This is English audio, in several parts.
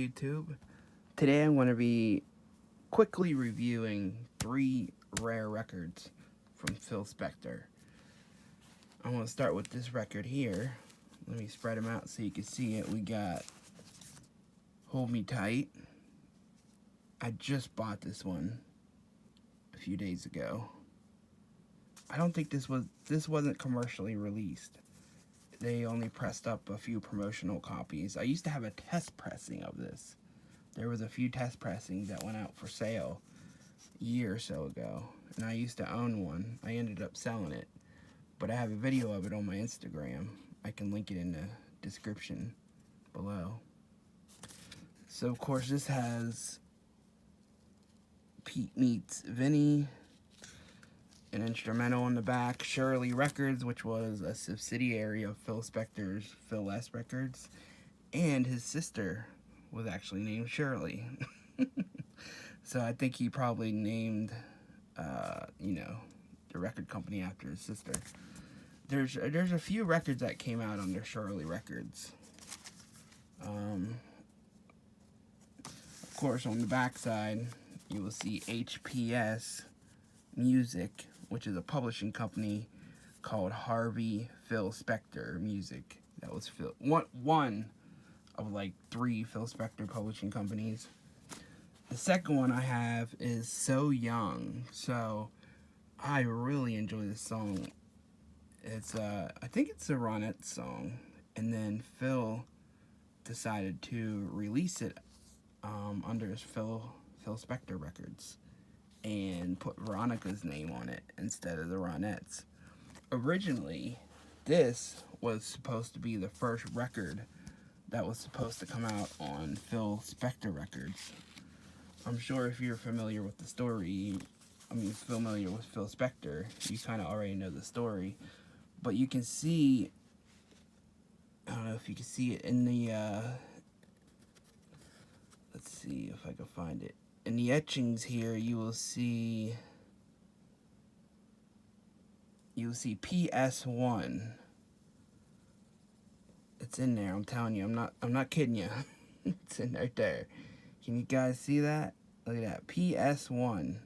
YouTube. Today I'm going to be quickly reviewing 3 rare records from Phil Spector. I'm going to start with this record here. Let me spread them out so you can see it. We got Hold Me Tight. I just bought this one a few days ago. I don't think this wasn't commercially released. They only pressed up a few promotional copies. I used to have a test pressing of this. There was a few test pressings that went out for sale a year or so ago, and I used to own one. I ended up selling it, but I have a video of it on my Instagram. I can link it in the description below. So of course this has Pete Meets Vinny, an instrumental on the back, Shirley Records, which was a subsidiary of Phil Spector's Phil S Records, and his sister was actually named Shirley. So I think he probably named, the record company after his sister. There's a few records that came out under Shirley Records. Of course, on the back side, you will see HPS Music, which is a publishing company called Phil Spector Music. That was one of like 3 Phil Spector publishing companies. The second one I have is So Young. So I really enjoy this song. It's I think it's a Ronette song, and then Phil decided to release it under his Phil Spector Records and put Veronica's name on it instead of the Ronettes. Originally, this was supposed to be the first record that was supposed to come out on Phil Spector Records. I'm sure if you're familiar with the story, familiar with Phil Spector, you kind of already know the story. But you can see, I don't know if you can see it in the, let's see if I can find it. In the etchings here, you will see PS1. It's in there, I'm telling you. I'm not kidding you. It's in right there. Can you guys see that? Look at that. PS1.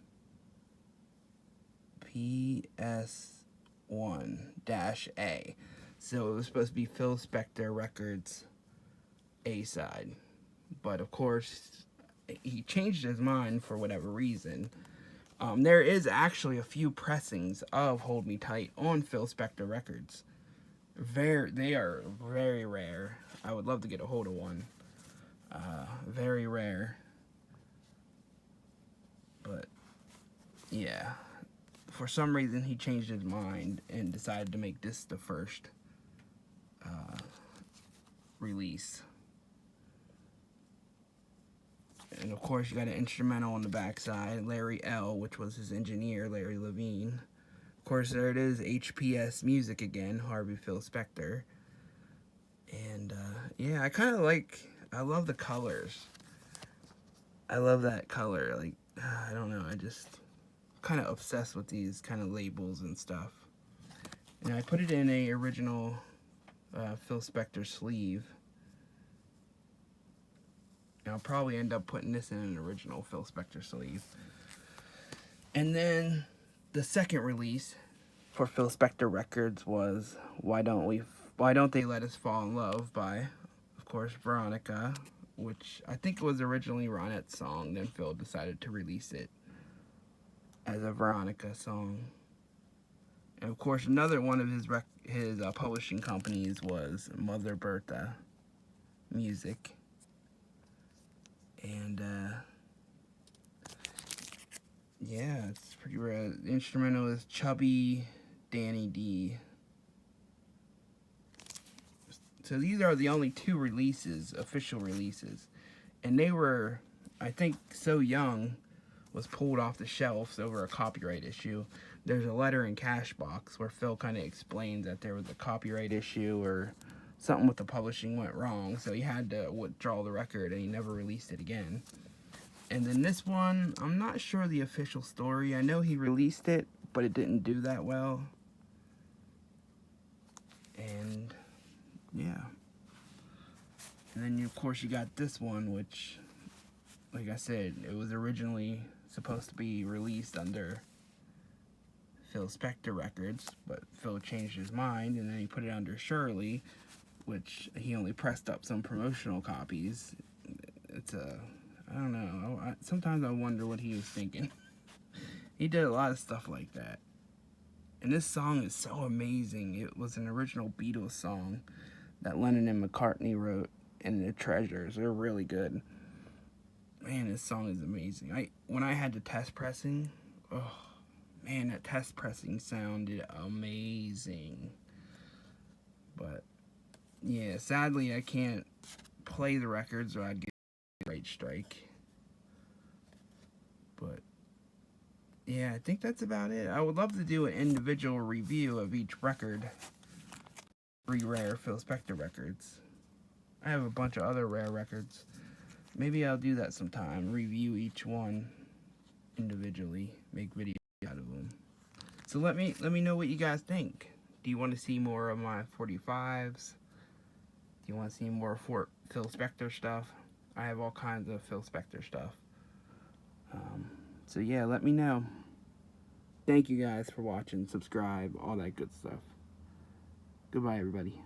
PS1-A. So it was supposed to be Phil Spector Records A-side. But of course, he changed his mind for whatever reason. There is actually a few pressings of Hold Me Tight on Phil Spector Records. They are very rare. I would love to get a hold of one. Very rare. But yeah, for some reason he changed his mind and decided to make this the first release. And of course you got an instrumental on the backside, Larry L., which was his engineer, Larry Levine. Of course, there it is, HPS Music again, Phil Spector. And yeah, I love the colors. I love that color. Like, I don't know, I just kind of obsessed with these kind of labels and stuff. And I put it in a original Phil Spector sleeve. And I'll probably end up putting this in an original Phil Spector sleeve. And then the second release for Phil Spector Records was Why Don't They Let Us Fall in Love by, of course, Veronica, which I think was originally Ronette's song. Then Phil decided to release it as a Veronica song. And of course, another one of his publishing companies was Mother Bertha Music. And yeah, it's pretty rare. The instrumental is Chubby Danny D. So these are the only 2 releases, official releases. And they were, I think, So Young was pulled off the shelves over a copyright issue. There's a letter in Cashbox where Phil kind of explains that there was a copyright issue or something with the publishing went wrong. So he had to withdraw the record and he never released it again. And then this one, I'm not sure the official story. I know he released it, but it didn't do that well. And yeah. And then, of course, you got this one, which, like I said, it was originally supposed to be released under Phil Spector Records, but Phil changed his mind, and then he put it under Shirley, which he only pressed up some promotional copies. It's I don't know. Sometimes I wonder what he was thinking. He did a lot of stuff like that. And this song is so amazing. It was an original Beatles song that Lennon and McCartney wrote, and the Treasures. They're really good. Man, this song is amazing. When I had the test pressing, oh man, that test pressing sounded amazing. But yeah, sadly I can't play the records or I'd get a right strike. But yeah, I think that's about it. I would love to do an individual review of each record. 3 rare Phil Spector records. I have a bunch of other rare records. Maybe I'll do that sometime. Review each one individually. Make videos out of them. So let me know what you guys think. Do you want to see more of my 45s? Do you want to see more Phil Spector stuff? I have all kinds of Phil Spector stuff. So yeah, let me know. Thank you guys for watching. Subscribe, all that good stuff. Goodbye, everybody.